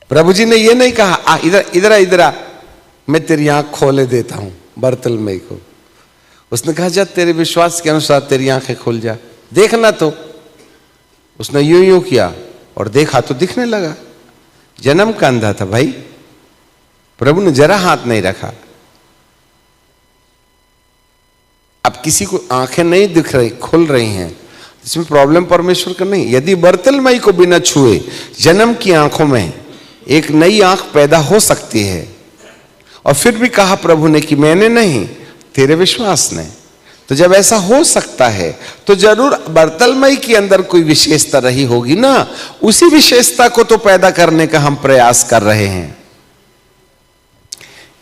प्रभु जी ने ये नहीं कहा आ इधर इधर इधर आ, मैं तेरी आंख खोले देता हूं बरतलमई को। उसने कहा जा तेरे विश्वास के अनुसार तेरी आंखें खुल जा, देखना। तो उसने यूं यूं किया और देखा तो दिखने लगा। जन्म का अंधा था भाई, प्रभु ने जरा हाथ नहीं रखा। अब किसी को आंखें नहीं दिख रही, खुल रही हैं, इसमें प्रॉब्लम परमेश्वर का नहीं। यदि बरतलमई को बिना छुए जन्म की आंखों में एक नई आंख पैदा हो सकती है, और फिर भी कहा प्रभु ने कि मैंने नहीं, तेरे विश्वास ने, तो जब ऐसा हो सकता है तो जरूर बरतलमई के अंदर कोई विशेषता रही होगी ना। उसी विशेषता को तो पैदा करने का हम प्रयास कर रहे हैं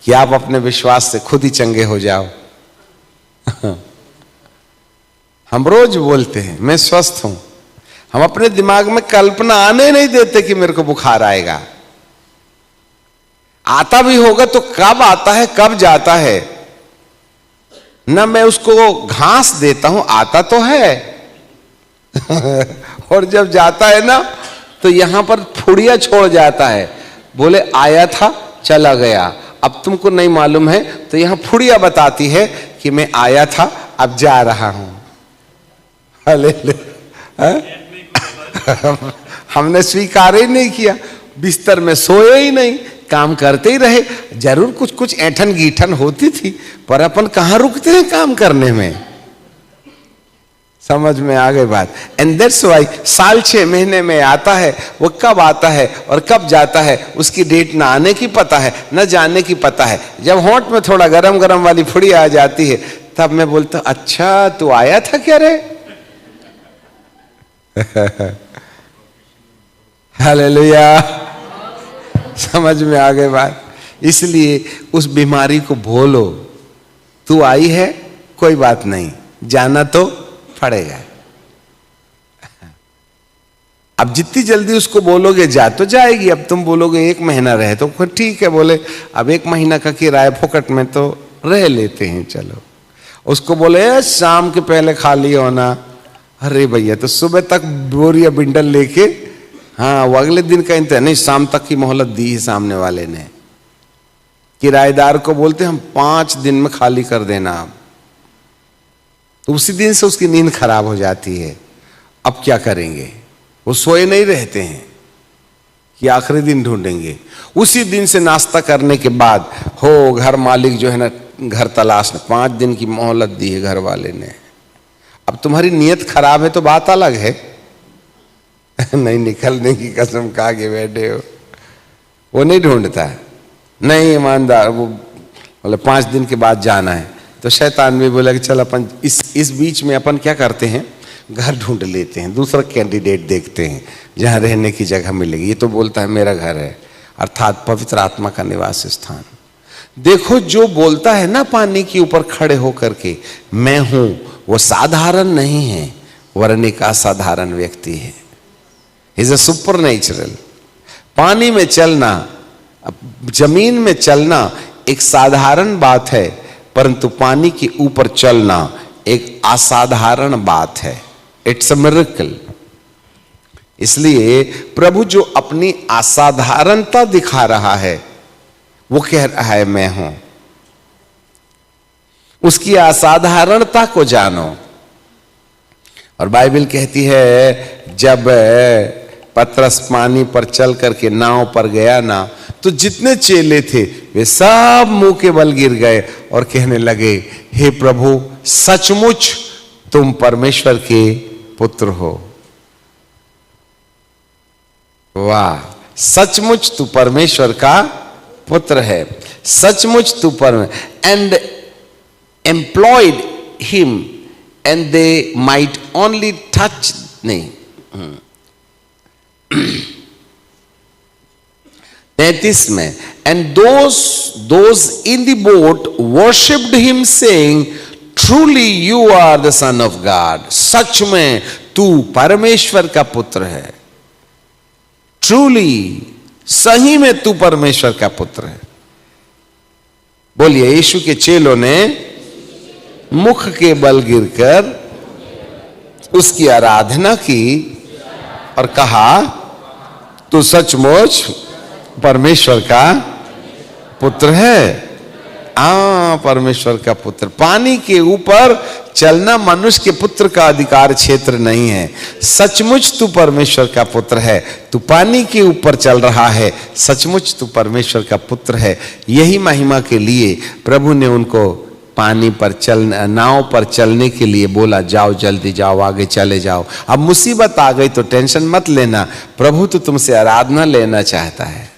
कि आप अपने विश्वास से खुद ही चंगे हो जाओ। हम रोज बोलते हैं मैं स्वस्थ हूं, हम अपने दिमाग में कल्पना आने नहीं देते कि मेरे को बुखार आएगा। आता भी होगा तो कब आता है कब जाता है ना, मैं उसको घास देता हूं, आता तो है। और जब जाता है ना तो यहां पर फुड़िया छोड़ जाता है, बोले आया था चला गया। अब तुमको नहीं मालूम है तो यहां फुड़िया बताती है कि मैं आया था अब जा रहा हूं। हमने स्वीकार ही नहीं किया, बिस्तर में सोए ही नहीं, काम करते ही रहे। जरूर कुछ कुछ ऐठन गीठन होती थी, पर अपन कहां रुकते हैं काम करने में। समझ में आ गई बात। एंड दैट्स व्हाई साल 6 महीने में आता है, वो कब आता है और कब जाता है उसकी डेट ना आने की पता है ना जाने की पता है। जब होंठ में थोड़ा गरम गरम वाली फुड़ी आ जाती है तब मैं बोलता अच्छा तू आया था क्या रे। हालेलुया, समझ में आ गई बात। इसलिए उस बीमारी को बोलो तू आई है, कोई बात नहीं, जाना तो पड़ेगा। अब जितनी जल्दी उसको बोलोगे जा तो जाएगी। अब तुम बोलोगे 1 महीना रहे तो फिर ठीक है, बोले अब 1 महीना का किराया फुकट में तो रह लेते हैं, चलो। उसको बोले शाम के पहले खाली होना, अरे भैया तो सुबह तक बोरिया बिंडल लेके, हाँ वो अगले दिन का इंतजार नहीं, शाम तक की मोहलत दी है सामने वाले ने। किराएदार को बोलते हम 5 दिन में खाली कर देना आप, तो उसी दिन से उसकी नींद खराब हो जाती है। अब क्या करेंगे, वो सोए नहीं रहते हैं कि आखिरी दिन ढूंढेंगे। उसी दिन से नाश्ता करने के बाद हो घर मालिक जो है ना घर तलाश, 5 दिन की मोहलत दी है घर वाले ने। अब तुम्हारी नीयत खराब है तो बात अलग है। नहीं निकलने की कसम खा के बैठे हो, वो नहीं ढूंढता है, नहीं ईमानदार, वो बोले 5 दिन के बाद जाना है। तो शैतान भी बोला कि चल अपन इस बीच में अपन क्या करते हैं, घर ढूंढ लेते हैं, दूसरा कैंडिडेट देखते हैं जहां रहने की जगह मिलेगी। ये तो बोलता है मेरा घर है, अर्थात पवित्र आत्मा का निवास स्थान। देखो जो बोलता है ना पानी के ऊपर खड़े होकर के मैं हूं, वो साधारण नहीं है, वरन एक असाधारण व्यक्ति है। Is a super natural. पानी में चलना, जमीन में चलना एक साधारण बात है, परंतु पानी के ऊपर चलना एक असाधारण बात है। It's a miracle. इसलिए प्रभु जो अपनी असाधारणता दिखा रहा है, वो कह रहा है मैं हूं। उसकी असाधारणता को जानो। और बाइबल कहती है जब पतरस पानी पर चल करके नाव पर गया ना, तो जितने चेले थे वे सब मुंह के बल गिर गए और कहने लगे हे प्रभु सचमुच तुम परमेश्वर के पुत्र हो। वाह, सचमुच तू परमेश्वर का पुत्र है, सचमुच तू परमेश्वर। And employed him and they might only touch, नहीं 33 में, and those in the boat worshipped him saying truly you are the son of God. सच में तू परमेश्वर का पुत्र है। ट्रूली, सही में तू परमेश्वर का पुत्र है। बोलिए, यीशु के चेलों ने मुख के बल गिरकर उसकी आराधना की और कहा तू सचमुच परमेश्वर का पुत्र है। परमेश्वर का पुत्र। पानी के ऊपर चलना मनुष्य के पुत्र का अधिकार क्षेत्र नहीं है। सचमुच तू परमेश्वर का पुत्र है। तू पानी के ऊपर चल रहा है, सचमुच तू परमेश्वर का पुत्र है। यही महिमा के लिए प्रभु ने उनको पानी पर नाव पर चलने के लिए बोला, जाओ जल्दी जाओ, आगे चले जाओ। अब मुसीबत आ गई तो टेंशन मत लेना, प्रभु तो तुमसे आराधना लेना चाहता है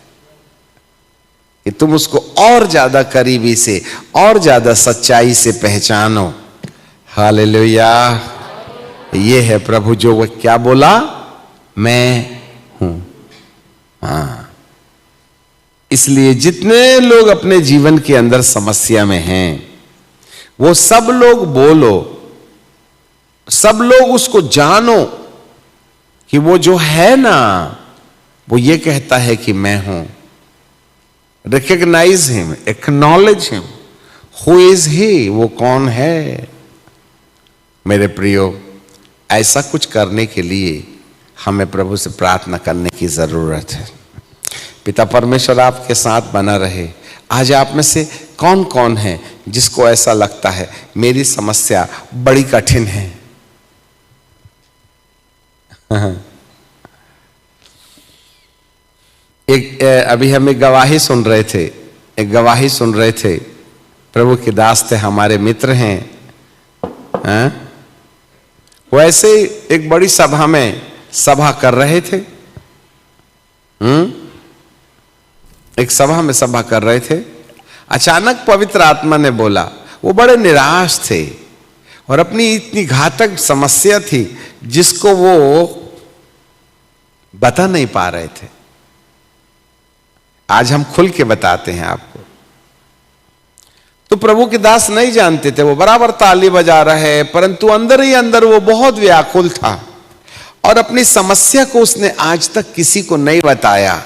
कि तुम उसको और ज्यादा करीबी से, और ज्यादा सच्चाई से पहचानो। हालेलुया। ये है प्रभु जो वो क्या बोला, मैं हूं। हाँ, इसलिए जितने लोग अपने जीवन के अंदर समस्या में हैं, वो सब लोग बोलो, सब लोग उसको जानो कि वो जो है ना, वो ये कहता है कि मैं हूं। Recognise him, acknowledge him, who is he, वो कौन है। मेरे प्रियो, ऐसा कुछ करने के लिए हमें प्रभु से प्रार्थना करने की जरूरत है। पिता परमेश्वर आपके साथ बना रहे। आज आप में से कौन कौन है जिसको ऐसा लगता है मेरी समस्या बड़ी कठिन है। अभी हम एक गवाही सुन रहे थे, प्रभु के दास थे, हमारे मित्र हैं। वो ऐसे एक बड़ी सभा में सभा कर रहे थे। एक सभा में सभा कर रहे थे। अचानक पवित्र आत्मा ने बोला, वो बड़े निराश थे और अपनी इतनी घातक समस्या थी जिसको वो बता नहीं पा रहे थे। आज हम खुल के बताते हैं आपको। तो प्रभु के दास नहीं जानते थे, वो बराबर ताली बजा रहे हैं, परंतु अंदर ही अंदर वो बहुत व्याकुल था और अपनी समस्या को उसने आज तक किसी को नहीं बताया।